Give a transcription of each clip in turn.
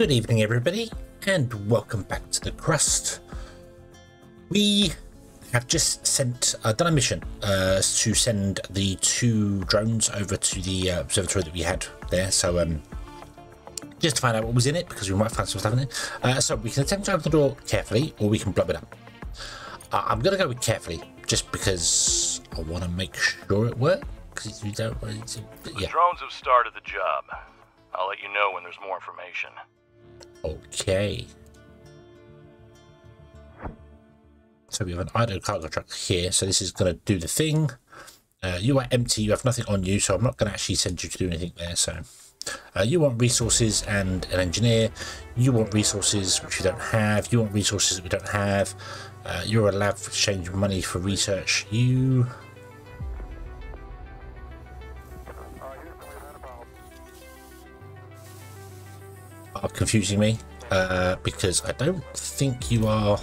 Good evening, everybody, and welcome back to the Crust. We have just done a mission to send the 2 drones over to the observatory that we had there. So just to find out what was in it, because we might find some stuff in it. So we can attempt to open the door carefully, or we can blow it up. I'm going to go with carefully, just because I want to make sure it works. We don't want to, yeah. The drones have started the job. I'll let you know when there's more information. Okay. So we have an idle cargo truck here. So this is going to do the thing. You are empty. You have nothing on you. So I'm not going to actually send you to do anything there. So you want resources and an engineer. You want resources which we don't have. You want resources that we don't have. You're a lab for exchange money for research. You... are confusing me because I don't think you are.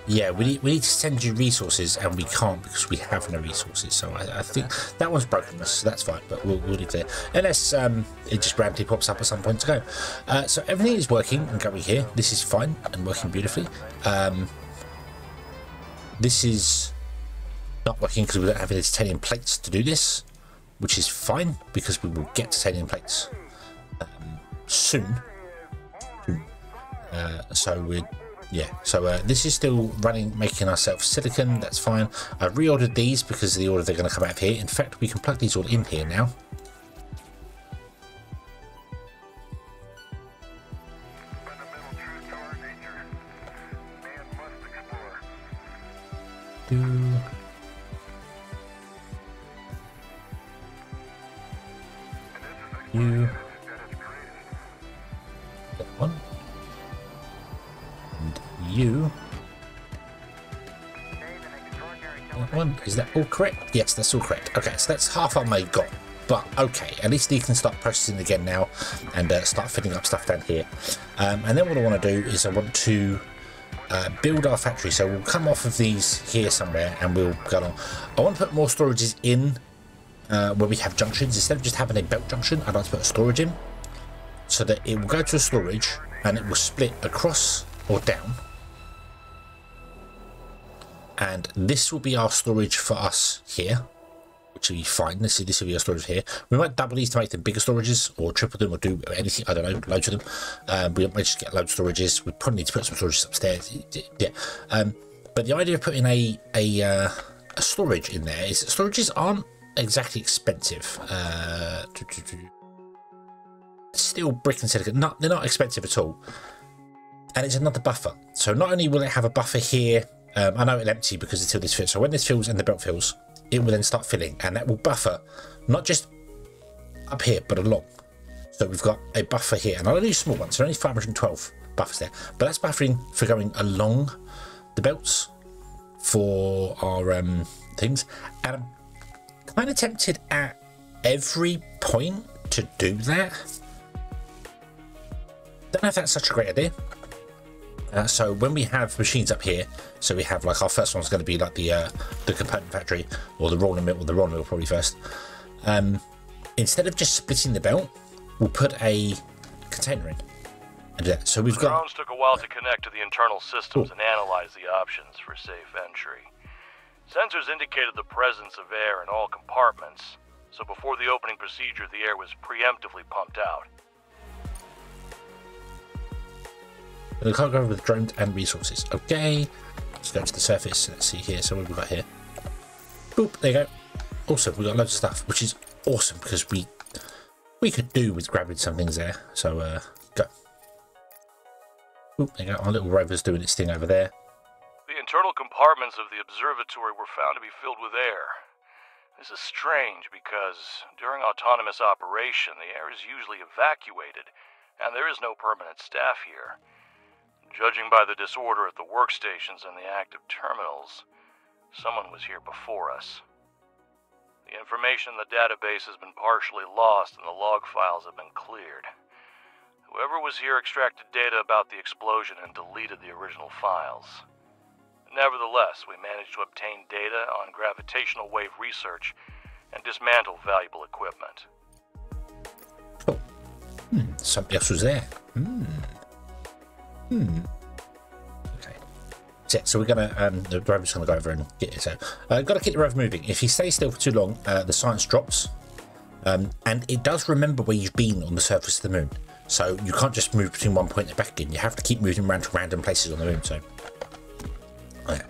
Yeah, we need to send you resources and we can't because we have no resources. So I think that one's broken us, so that's fine. But we'll leave it, unless it just randomly pops up at some point to go. So everything is working and going here. This is fine and working beautifully. This is not working because we don't have any titanium plates to do this, which is fine because we will get titanium plates soon. So we're this is still running, making ourselves silicon. That's fine. I've reordered these because of the order they're going to come out of here. In fact, we can plug these all in here now. You that one, and you that one. Is that all correct? Yes, that's all correct. Okay, so that's half our maid got, but okay, at least he can start processing again now and start filling up stuff down here. And then what I want to do is I want to build our factory. So we'll come off of these here somewhere and we'll go on. I want to put more storages in where we have junctions. Instead of just having a belt junction, I'd like to put a storage in so that it will go to a storage and it will split across or down, and this will be our storage for us here, which will be fine. This will be our storage here. We might double these to make them bigger storages, or triple them, or do anything, I don't know, loads of them. We might just get loads of storages. We probably need to put some storages upstairs, yeah. But the idea of putting a storage in there is that storages aren't exactly expensive. Still brick and silicon, they're not expensive at all, and it's another buffer. So not only will it have a buffer here, I know it'll empty because until this fills, so when this fills and the belt fills, it will then start filling, and that will buffer not just up here but along. So we've got a buffer here, and I'll only use small ones, so only 512 buffers there, but that's buffering for going along the belts for our things. And I'm kind of tempted at every point to do that. Don't know if that's such a great idea. So when we have machines up here, so we have like our first one's going to be like the component factory, or the rolling mill, probably first. Instead of just splitting the belt, we'll put a container in and do that. So we've got. Drones took a while to connect to the internal systems and analyze the options for safe entry. Sensors indicated the presence of air in all compartments, so before the opening procedure, the air was preemptively pumped out. The cargo with drones and resources. Okay, let's go to the surface. Let's see here. So what have we got here? Boop, there you go. Awesome, we got loads of stuff, which is awesome because we could do with grabbing some things there. So go. Boop, there you go. Our little rover's doing its thing over there. The internal compartments of the observatory were found to be filled with air. This is strange because during autonomous operation, the air is usually evacuated, and there is no permanent staff here. Judging by the disorder at the workstations and the active terminals, someone was here before us. The information in the database has been partially lost and the log files have been cleared. Whoever was here extracted data about the explosion and deleted the original files. Nevertheless, we managed to obtain data on gravitational wave research and dismantle valuable equipment. Cool. Somebody else was there. Okay. So we're gonna the rover's gonna go over and get it. So gotta keep the rover moving. If he stays still for too long, the science drops. And it does remember where you've been on the surface of the moon. So you can't just move between one point and back again. You have to keep moving around to random places on the moon. So yeah.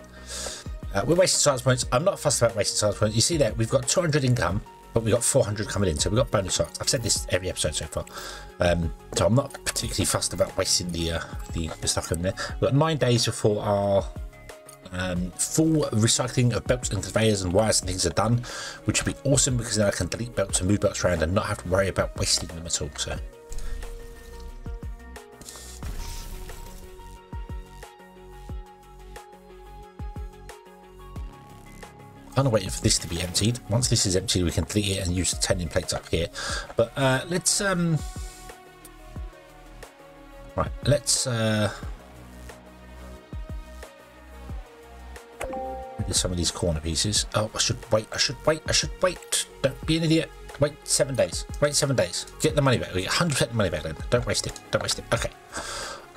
We're wasting science points. I'm not fussed about wasting science points. You see that we've got 200 income, but we've got 400 coming in. So we've got bonus science. I've said this every episode so far. So I'm not particularly fussed about wasting the stuff in there. We've got 9 days before our full recycling of belts and conveyors and wires and things are done, which would be awesome because then I can delete belts and move belts around and not have to worry about wasting them at all. So I'm waiting for this to be emptied. Once this is emptied, we can delete it and use the tendon plates up here. But let's some of these corner pieces. Oh, I should wait. Don't be an idiot. Wait 7 days. Wait 7 days. Get the money back. We get 100% the money back then. Don't waste it.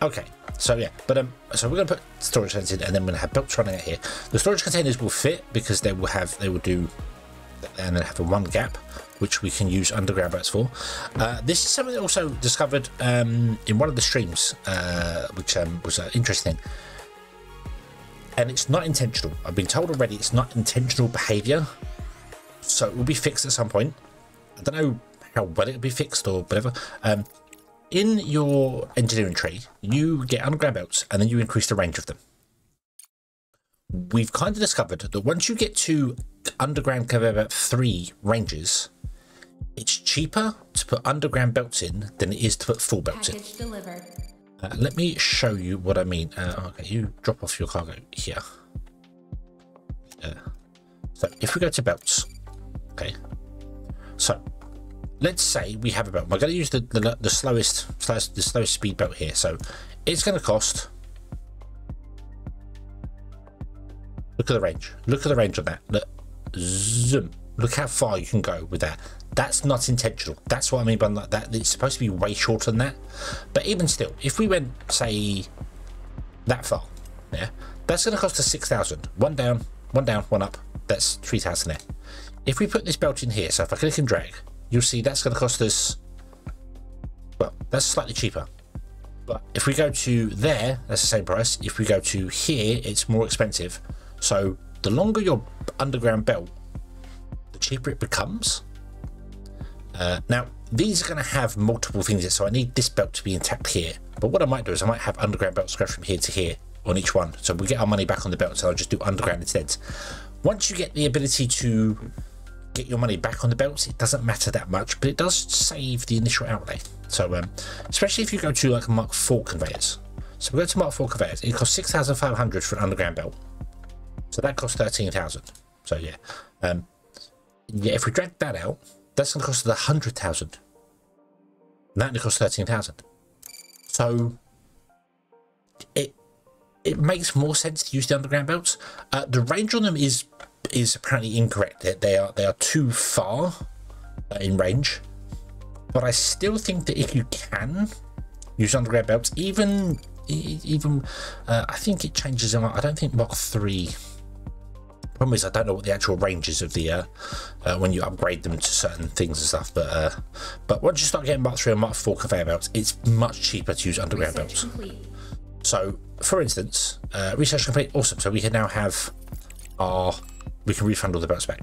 Okay. So yeah, but so we're gonna put storage containers in, and then we're gonna have belts running out here. The storage containers will fit because they will do, and then have a one gap, which we can use underground belts for. This is something that also discovered in one of the streams, which was interesting. And it's not intentional. I've been told already it's not intentional behavior, so it will be fixed at some point. I don't know how well it'll be fixed or whatever. In your engineering tree, you get underground belts and then you increase the range of them. We've kind of discovered that once you get to underground conveyor belt 3 ranges, it's cheaper to put underground belts in than it is to put full belts in. Delivered. Let me show you what I mean. Okay, you drop off your cargo here. So if we go to belts, okay. So let's say we have a belt. We're going to use the slowest speed belt here. So it's going to cost. Look at the range. Look at the range on that. Look, zoom. Look how far you can go with that. That's not intentional. That's what I mean by that. It's supposed to be way shorter than that. But even still, if we went, say, that far, yeah, that's going to cost us 6,000. One down, one up. That's 3,000 there. If we put this belt in here, so if I click and drag, you'll see that's going to cost us, well, that's slightly cheaper. But if we go to there, that's the same price. If we go to here, it's more expensive. So the longer your underground belt, the cheaper it becomes. Now, these are going to have multiple things in, so I need this belt to be intact here. But what I might do is I might have underground belts go from here to here on each one. So we get our money back on the belt, so I'll just do underground instead. Once you get the ability to get your money back on the belts, it doesn't matter that much, but it does save the initial outlay. So especially if you go to like Mark 4 conveyors. So we go to Mark 4 conveyors, it costs 6,500 for an underground belt. So that costs 13,000. So yeah. Yeah, if we drag that out, that's going to cost us 100,000. That only costs 13,000. So it makes more sense to use the underground belts. The range on them is apparently incorrect. They are too far in range. But I still think that if you can use underground belts, even I think it changes them. I don't think Mark 3. Problem is, I don't know what the actual range is of the when you upgrade them to certain things and stuff. But once you start getting Mark 3 and Mark 4 conveyor belts, it's much cheaper to use underground belts. Complete. So, for instance, research complete. Awesome. So we can now have we can refund all the belts back.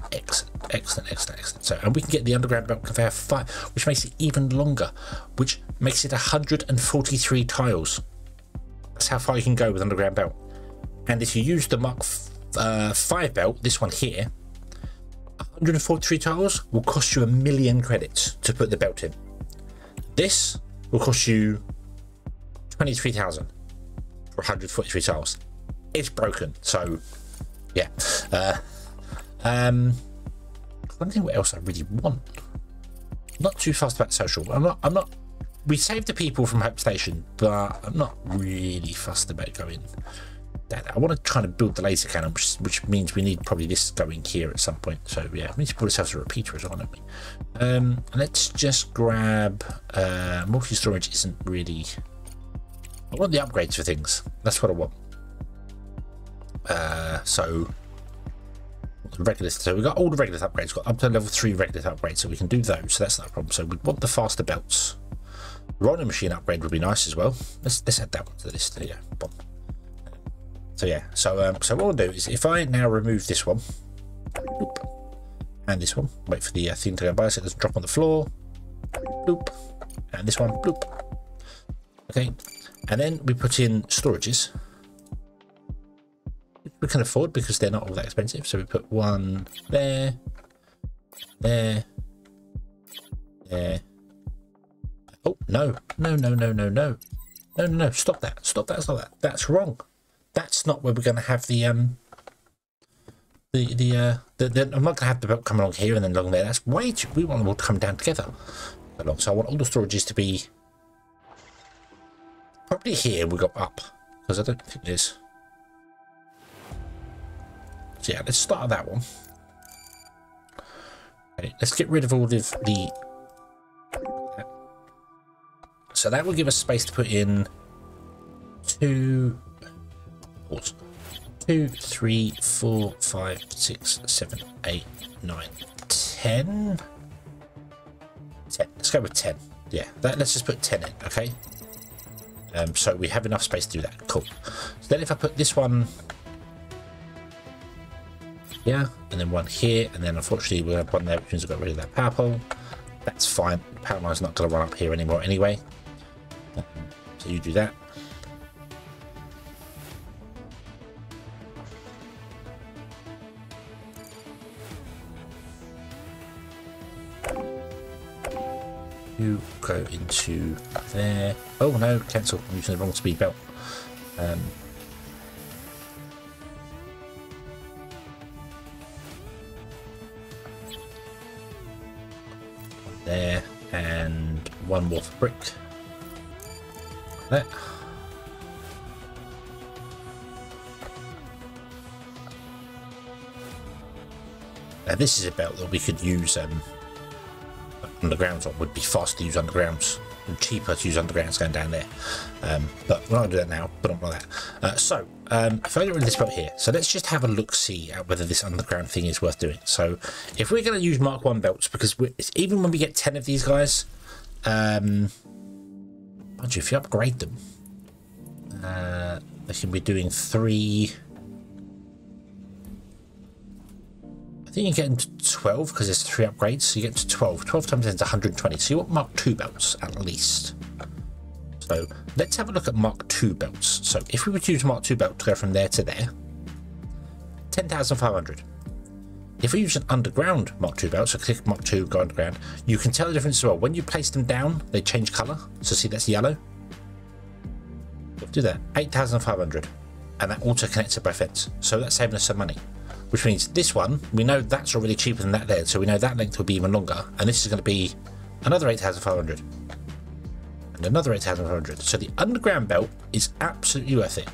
Excellent. So, and we can get the underground belt conveyor 5, which makes it even longer, which makes it 143 tiles. That's how far you can go with underground belt. And if you use the Mark 5 belt, this one here, 143 tiles will cost you 1,000,000 credits to put the belt in. This will cost you 23,000 for 143 tiles. It's broken, so yeah. I'm thinking what else I really want. I'm not too fast about social. I'm not. We saved the people from Hope Station, but I'm not really fussed about going I want to try to build the laser cannon, which means we need probably this going here at some point. So yeah, we need to build ourselves a repeater as well, don't we? Let's just grab multi-storage. Isn't really. I want the upgrades for things. That's what I want. So the regular. So we've got all the regular upgrades. We've got up to level 3 regular upgrades, so we can do those. So that's not a problem. So we want the faster belts. The rolling machine upgrade would be nice as well. Let's add that one to the list. There you go. Boom. So yeah, so what we'll do is if I now remove this one, bloop, and this one, wait for the thing to go by so it doesn't drop on the floor, bloop, and this one, bloop. Okay, and then we put in storages. We can afford because they're not all that expensive. So we put one there, there, there. Oh no! Stop that! Stop that! That's wrong. That's not where we're going to have the I'm not going to have the belt come along here and then along there. That's way too. We want them all to come down together. So I want all the storages to be probably here. We got up because I don't think it is. So yeah, let's start that one. Okay, let's get rid of all of the. So that will give us space to put in 2, 3, 4, 5, 6, 7, 8, 9, 10. 10. Let's go with 10. Yeah, let's just put 10 in, okay? So we have enough space to do that. Cool. So then if I put this one here, and then one here, and then unfortunately we'll have one there which means we've got rid of that power pole. That's fine. The power line's not going to run up here anymore anyway. So you do that. You go into there. Oh no, cancel. I'm using the wrong speed belt. There, and one more for brick. There. Now this is a belt that we could use undergrounds on. Would be fast to use undergrounds and cheaper to use undergrounds going down there. But we're not going to do that now, but I'm not that. So if I get rid of this belt here, so let's just have a look see at whether this underground thing is worth doing. So if we're going to use Mark 1 belts, because even when we get 10 of these guys, if you upgrade them, they can be doing 3. I think you get into 12 because there's 3 upgrades, so you get to 12. 12 times 10 is 120. So you want Mark 2 belts at least. So let's have a look at Mark 2 belts. So if we were to use Mark 2 belt to go from there to there, 10,500. If we use an underground Mark 2 belt, so click Mark 2, go underground, you can tell the difference as well. When you place them down, they change colour. So see, that's yellow. Do that. 8,500. And that auto connects it by fence. So that's saving us some money. Which means this one, we know that's already cheaper than that there. So we know that length will be even longer. And this is going to be another 8,500. And another 8,500. So the underground belt is absolutely worth it.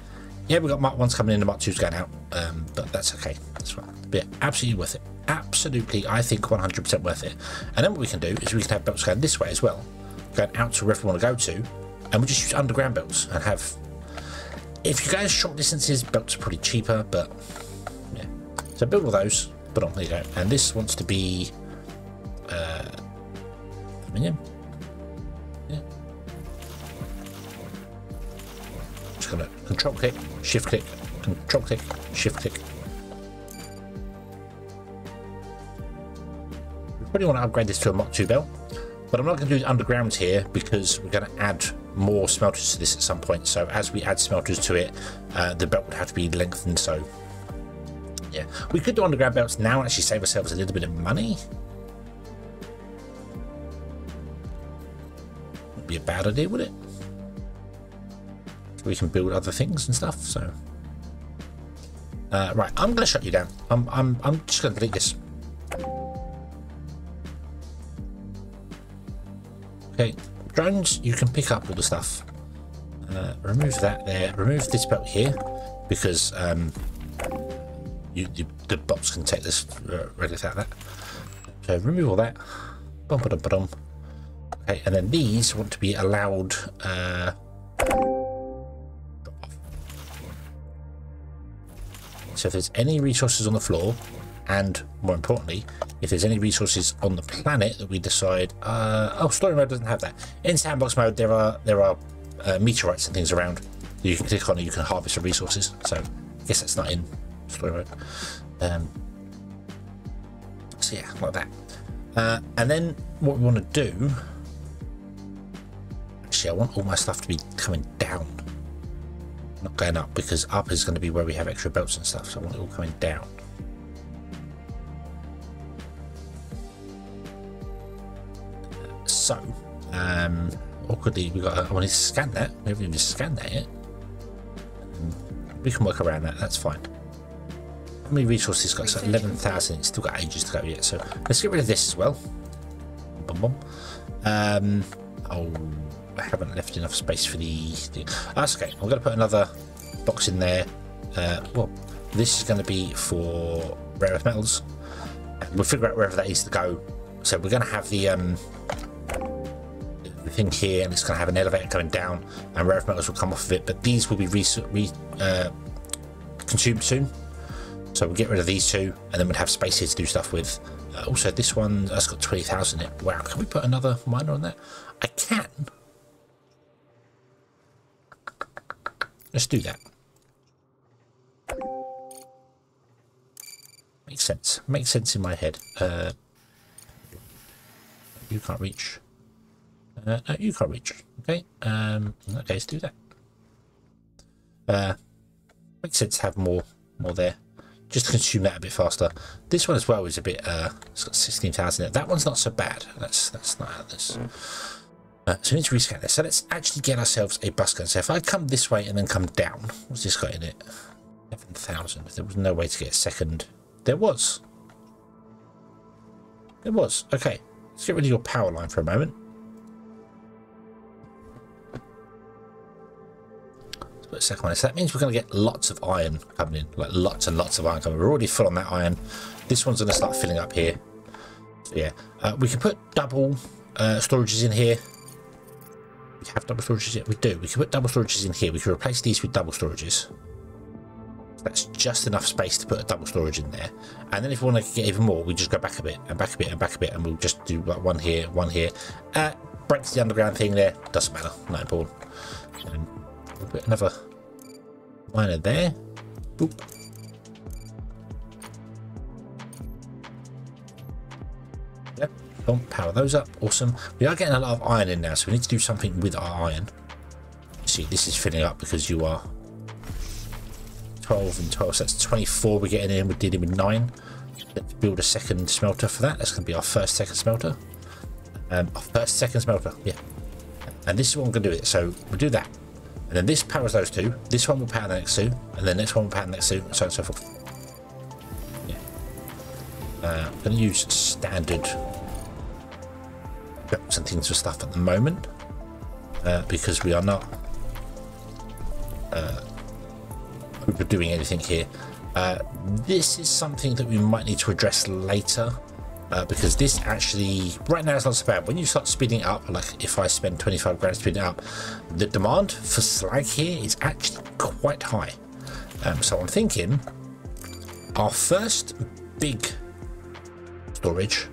Yeah, we've got Mark 1s coming in and Mark 2s going out. But that's okay. That's fine. But yeah, absolutely worth it. Absolutely, I think 100% worth it. And then what we can do is we can have belts going this way as well. Going out to wherever we want to go to. And we just use underground belts and have... If you go short distances, belts are pretty cheaper, but... Yeah. So build all those. But on, there you go. And this wants to be... aluminium. Yeah. Just gonna control click, shift click, control click, shift click. We probably want to upgrade this to a Mach 2 belt, but I'm not going to do undergrounds here because we're going to add more smelters to this at some point. So as we add smelters to it, the belt would have to be lengthened. So yeah, we could do underground belts now and actually save ourselves a little bit of money. Wouldn't be a bad idea, would it? We can build other things and stuff. So right, I'm going to shut you down. I'm just going to delete this. Okay, drones, you can pick up all the stuff. Remove that there. Remove this belt here. because the box can take this ready out of that. So remove all that. Bum, ba, dum, ba, dum. Okay, and then these want to be allowed. So if there's any resources on the floor, and more importantly, if there's any resources on the planet that we decide, oh, story mode doesn't have that. In sandbox mode, there are meteorites and things around that you can click on and you can harvest the resources. So I guess that's not in story mode. So yeah, like that. And then what we want to do, actually, I want all my stuff to be coming down, not going up, because up is going to be where we have extra belts and stuff. So I want it all coming down. So, awkwardly, we got. I want to scan that. We haven't even scanned that yet. We can work around that. That's fine. How many resources got? So 11,000. It's still got ages to go yet. So let's get rid of this as well. Bum, bum. Oh, I haven't left enough space for the. That's okay. I'm going to put another box in there. Well, this is going to be for rare earth metals. And we'll figure out wherever that is to go. So we're going to have the thing here, and it's going to have an elevator coming down, and rare earth metals will come off of it. But these will be consumed soon. So we'll get rid of these two, and then we'll have space here to do stuff with. Also, this one has got 20,000 in it. Wow, can we put another miner on that? I can. Let's do that. Makes sense. Makes sense in my head. You can't reach. No, you can't reach. Okay. In that case, do that. Makes sense to have more there. Just to consume that a bit faster. This one as well is a bit. It's got 16,000 in it. That one's not so bad. That's not how this. So we need to rescan this. So let's actually get ourselves a bus gun. So if I come this way and then come down, what's this got in it? 11,000. There was no way to get a second. There was. There was. Okay. Let's get rid of your power line for a moment. Let's put a second one. So that means we're going to get lots of iron coming in. Like lots and lots of iron coming. We're already full on that iron. This one's going to start filling up here. So yeah. We can put double storages in here. We have double storages yet? We do. We can put double storages in here. We can replace these with double storages. That's just enough space to put a double storage in there. And then if we want to get even more, we just go back a bit and back a bit and back a bit, and we'll just do like one here, one here. Breaks the underground thing there. Doesn't matter. Not important. And we'll put another miner there. Boop. Yep. Don't power those up. Awesome. We are getting a lot of iron in now, so we need to do something with our iron. See, this is filling up because you are 12 and 12, so that's 24 we're getting in. We're dealing with 9. Let's build a second smelter for that. That's going to be our first second smelter. Our first second smelter, yeah. And this is what I'm going to do it. So we'll do that. And then this powers those two. This one will power the next two. And then the next one will power the next two, and so on and so forth. Yeah. I'm going to use standard belts and things for stuff at the moment. Because we are not overdoing anything here. This is something that we might need to address later, because this actually right now is not so bad. When you start speeding it up, like if I spend 25 grand speeding it up, the demand for slag here is actually quite high. So I'm thinking our first big storage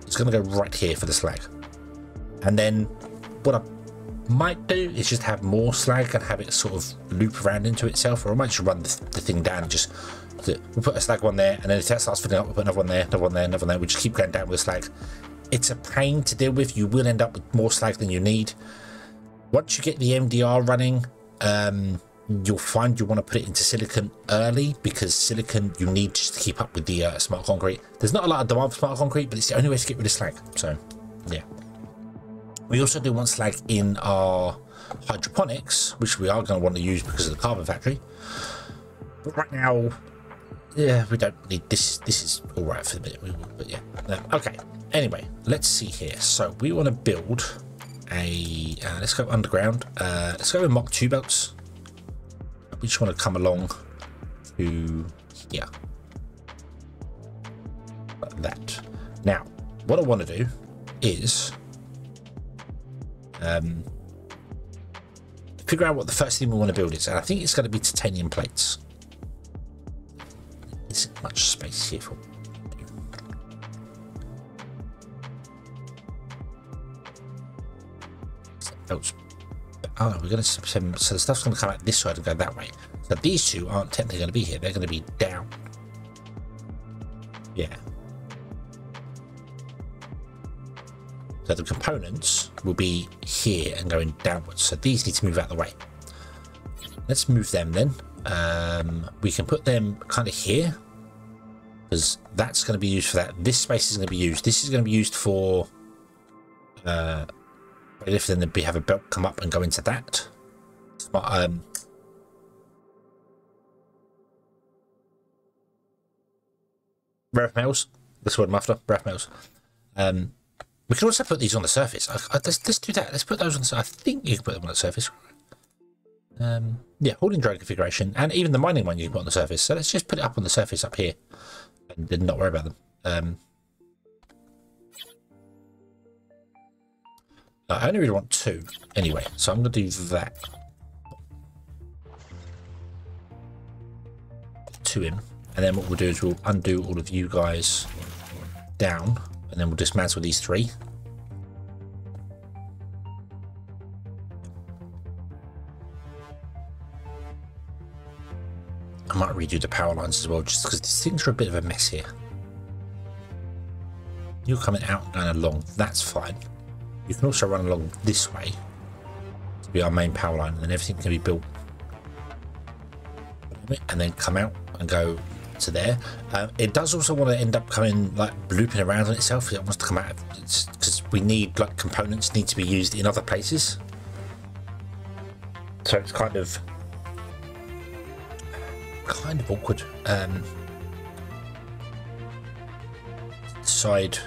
is going to go right here for the slag, and then what I might do is just have more slag and have it sort of loop around into itself, or I might just run the thing down and just we'll put a slag one there, and then if that starts filling up, we'll put another one there, another one there, another one there. We'll just keep going down with slag. It's a pain to deal with. You will end up with more slag than you need. Once you get the MDR running, you'll find you want to put it into silicon early, because silicon you need just to keep up with the smart concrete. There's not a lot of demand for smart concrete, but it's the only way to get rid of slag. So yeah. We also do want slag in our hydroponics, which we are going to want to use because of the carbon factory. But right now, yeah, we don't need this. This is all right for the minute, but yeah. Okay. Anyway, let's see here. So we want to build a. Let's go underground. Let's go with Mach 2 belts. We just want to come along to here. Like that. Now, what I want to do is figure out what the first thing we want to build is, and I think it's going to be titanium plates. There isn't much space here for. Oh no, we're going to so the stuff's going to come out this side and go that way. So these two aren't technically going to be here; they're going to be down. Yeah. So the components will be here and going downwards. So these need to move out of the way. Let's move them then. We can put them kind of here because that's going to be used for that. This space is going to be used. This is going to be used for if then have a belt come up and go into that. Rare metals. That's what I'm after. Rare metals. We can also put these on the surface. Let's do that. Let's put those on the surface. I think you can put them on the surface. Yeah, holding drone configuration, and even the mining one you can put on the surface. So let's just put it up on the surface up here, and then not worry about them. I only really want 2 anyway, so I'm going to do that. 2 in, and then what we'll do is we'll undo all of you guys down, and then we'll dismantle these 3. I might redo the power lines as well, just because these things are a bit of a mess here. You're coming out and going along, that's fine. You can also run along this way to be our main power line, and then everything can be built. And then come out and go to there. It does also want to end up coming like looping around on itself. It wants to come out because we need like components need to be used in other places. So it's kind of awkward. Decide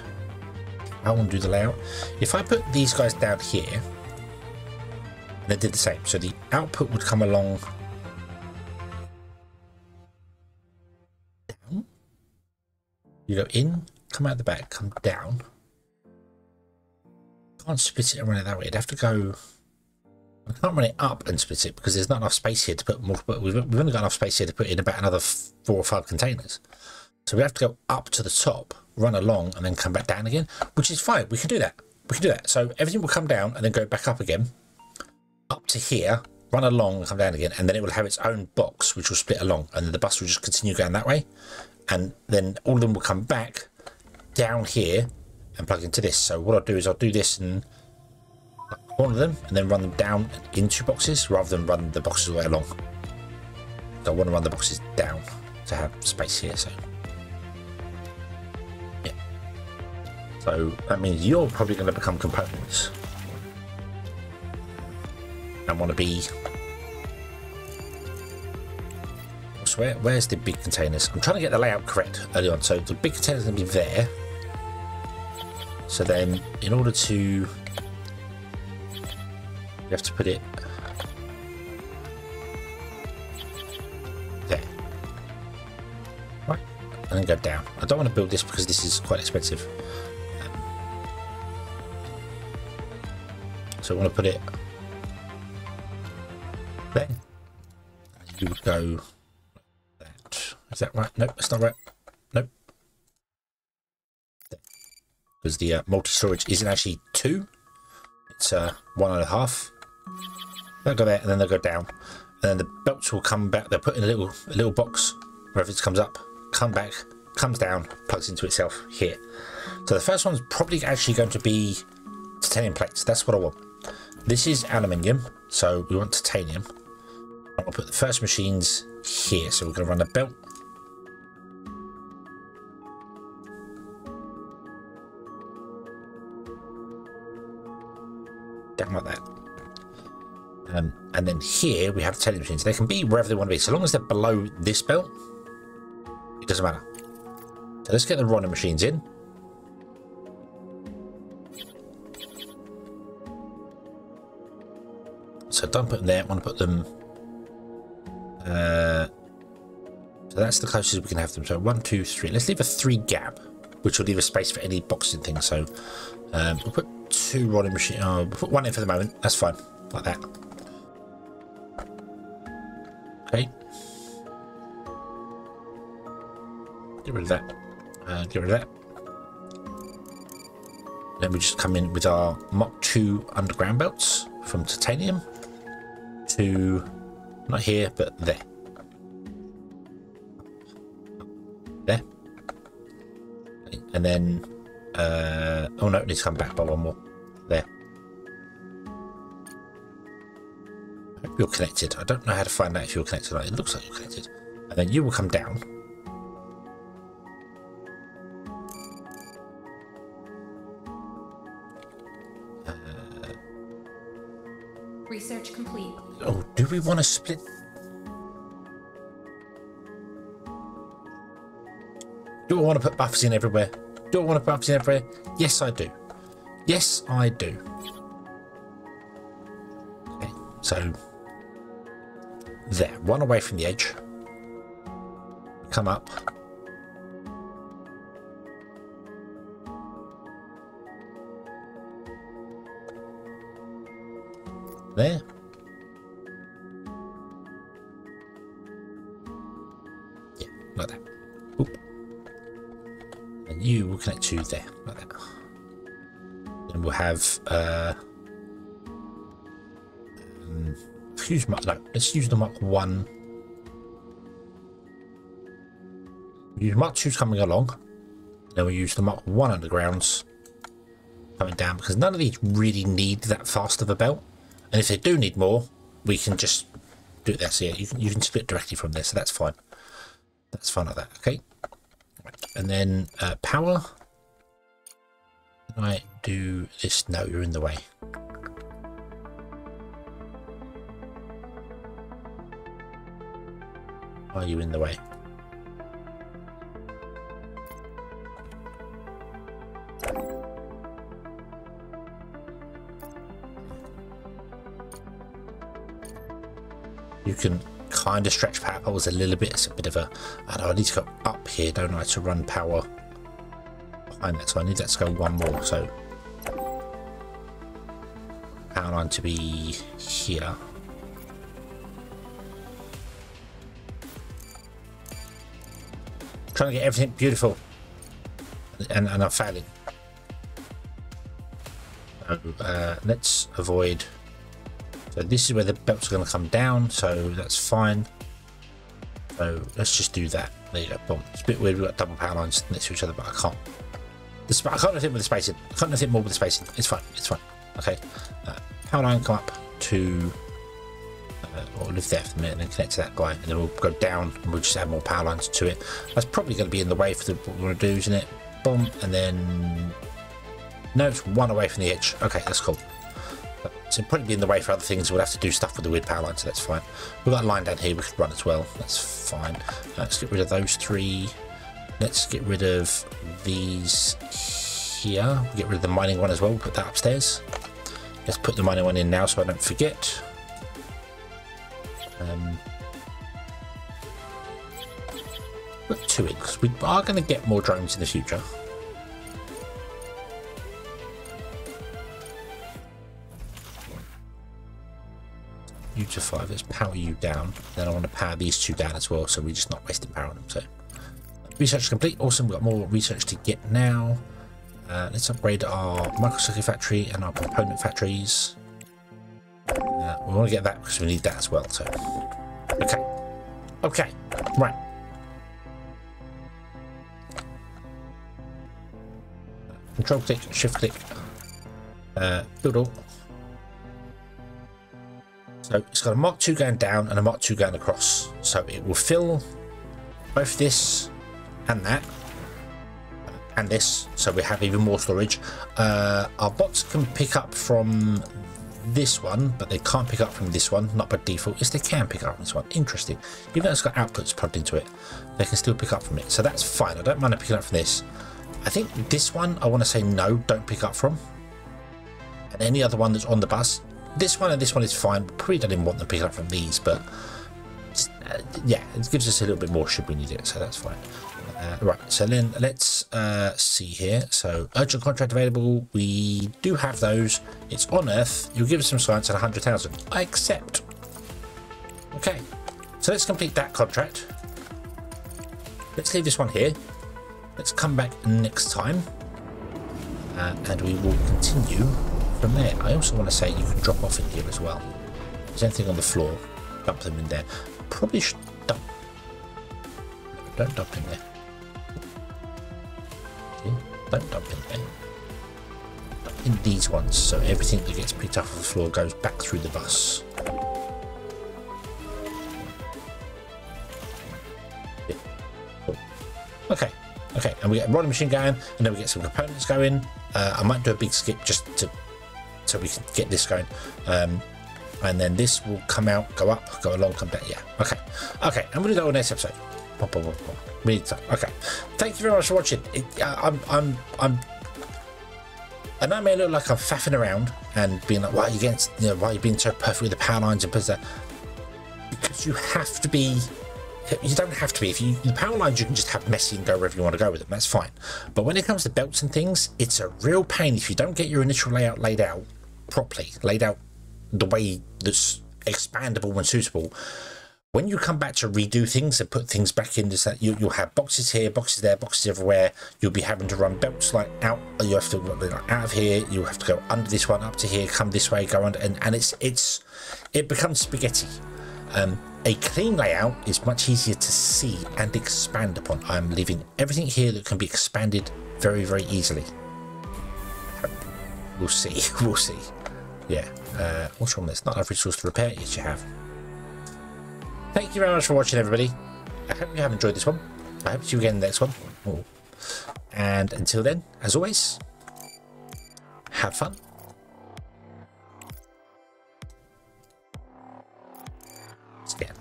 how I want to do the layout. If I put these guys down here, and they did the same, so the output would come along. You go in, come out the back, come down. Can't split it and run it that way. It'd have to go. I can't run it up and split it because there's not enough space here to put multiple. We've only got enough space here to put in about another 4 or 5 containers. So we have to go up to the top, run along, and then come back down again, which is fine. We can do that. We can do that. So everything will come down and then go back up again, up to here, run along and come down again, and then it will have its own box which will split along, and then the bus will just continue going that way. And then all of them will come back down here and plug into this. So what I'll do is I'll do this and one of them and then run them down into boxes rather than run the boxes all the way along. So I want to run the boxes down to have space here. So yeah. So that means you're probably going to become components and want to be. Where's the big containers? I'm trying to get the layout correct early on. So the big containers are going to be there. So then in order to, you have to put it there. Right. And then go down. I don't want to build this because this is quite expensive. So I want to put it there. You would go. Is that right? Nope, that's not right. Nope. Because the multi-storage isn't actually 2. It's 1.5. They'll go there and then they'll go down. And then the belts will come back. They'll put in a little box wherever it comes up, come back, comes down, plugs into itself here. So the first one's probably actually going to be titanium plates. That's what I want. This is aluminium, so we want titanium. I'm going to put the first machines here. So we're going to run a belt. Down like that. And then here we have the titanium machines. They can be wherever they want to be. So long as they're below this belt, it doesn't matter. So let's get the running machines in. So don't put them there. I want to put them So that's the closest we can have them. So 1, 2, 3. Let's leave a 3 gap, which will leave a space for any boxes and things. So we'll put 2 rolling machine. We'll put 1 in for the moment. That's fine, like that. Okay. Get rid of that. Get rid of that. Then we just come in with our Mach 2 underground belts from titanium to not here, but there. There. And then, oh no, it needs to come back by 1 more. There. I hope you're connected. I don't know how to find out if you're connected or not. It looks like you're connected. And then you will come down. Research complete. Oh, do we want to split? Do I want to put buffers in everywhere? Do I want to put buffers in everywhere? Yes, I do. Yes, I do. Okay, so there, 1 away from the edge. Come up. There. Yeah, like that. Oop. And you will connect to there, like that. Then we'll have use Mach, no, let's use the Mach 1. We use Mach 2's coming along. Then we'll use the Mach 1 undergrounds coming down, because none of these really need that fast of a belt. And if they do need more, we can just do it there. So yeah, you can split directly from there, so that's fine. That's fine like that, okay? Right. And then power. Can I do this? No, you're in the way. Are you in the way? You can kind of stretch power poles a little bit. It's a bit of a... I know I need to go up here, don't I, to run power behind that. So I need that to go 1 more. So power line to be here. Trying to get everything beautiful, and I'm failing. So let's avoid. So this is where the belts are going to come down, so that's fine. So let's just do that. There you go. Boom. It's a bit weird. We've got double power lines next to each other, but I can't. I can't do anything with the spacing. I can't do anything more with the spacing. It's fine. It's fine. Okay. Power line come up to. Or live there for a minute and then connect to that guy, and then we'll go down and we'll just add more power lines to it. That's probably going to be in the way for what we want to do, isn't it? Boom, and then no, it's 1 away from the edge. Okay, that's cool. So it'll probably be in the way for other things. We'll have to do stuff with the weird power line, so that's fine. We've got a line down here we could run as well. That's fine. Let's get rid of those 3. Let's get rid of these here. We'll get rid of the mining one as well. We'll put that upstairs. Let's put the mining one in now so I don't forget. Put 2 in because we are going to get more drones in the future. You to 5. Let's power you down. Then I want to power these 2 down as well, so we're just not wasting power on them. So research complete. Awesome. We've got more research to get now. Let's upgrade our microcircuit factory and our component factories. We want to get that because we need that as well. So okay, right. Control click, shift click, build all. So it's got a Mach 2 going down and a Mach 2 going across. So it will fill both this and that and this. So we have even more storage. Our bots can pick up from this one, but they can't pick up from this one, not by default. Yes, they can pick up from this one. Interesting. Even though it's got outputs plugged into it, they can still pick up from it. So that's fine. I don't mind picking up from this. I think this one, I want to say no, don't pick up from. And any other one that's on the bus. This one and this one is fine. Probably don't even want them picking up from these, but just yeah, it gives us a little bit more should we need it, so that's fine. Right, so then let's see here. So urgent contract available, we do have those. It's on Earth. You'll give us some science at 100,000. I accept. Okay, so let's complete that contract. Let's leave this one here. Let's come back next time, and we will continue from there. I also want to say you can drop off in here as well. If there's anything on the floor, dump them in there. Probably should dump. No, don't dump in there. Don't dump in there. Dump in these ones, so everything that gets picked up off the floor goes back through the bus. Yeah. Cool. Okay, and we get a rolling machine going, and then we get some components going. I might do a big skip just so we can get this going. And then this will come out, go up, go along, come back. Yeah, okay, I'm gonna go on next episode. Really tough. Okay, thank you very much for watching. I know it may look like I'm faffing around and being like, why are you getting, why are you being so perfect with the power lines and that? Because you have to be. You don't have to be. The power lines you can just have messy and go wherever you want to go with them. That's fine. But when it comes to belts and things, it's a real pain if you don't get your initial layout laid out properly, laid out the way that's expandable and suitable. When you come back to redo things and put things back in, you'll have boxes here, boxes there, boxes everywhere. You'll be having to run belts like out. You have to run like out of here. You have to go under this one, up to here, come this way, go under, and it becomes spaghetti. A clean layout is much easier to see and expand upon. I'm leaving everything here that can be expanded very, very easily. We'll see. We'll see. Yeah. What's wrong with this? Not enough resource to repair. Yes, you have. Thank you very much for watching, everybody. I hope you have enjoyed this one. I hope to see you again in the next one. Oh. And until then, as always, have fun. Scan.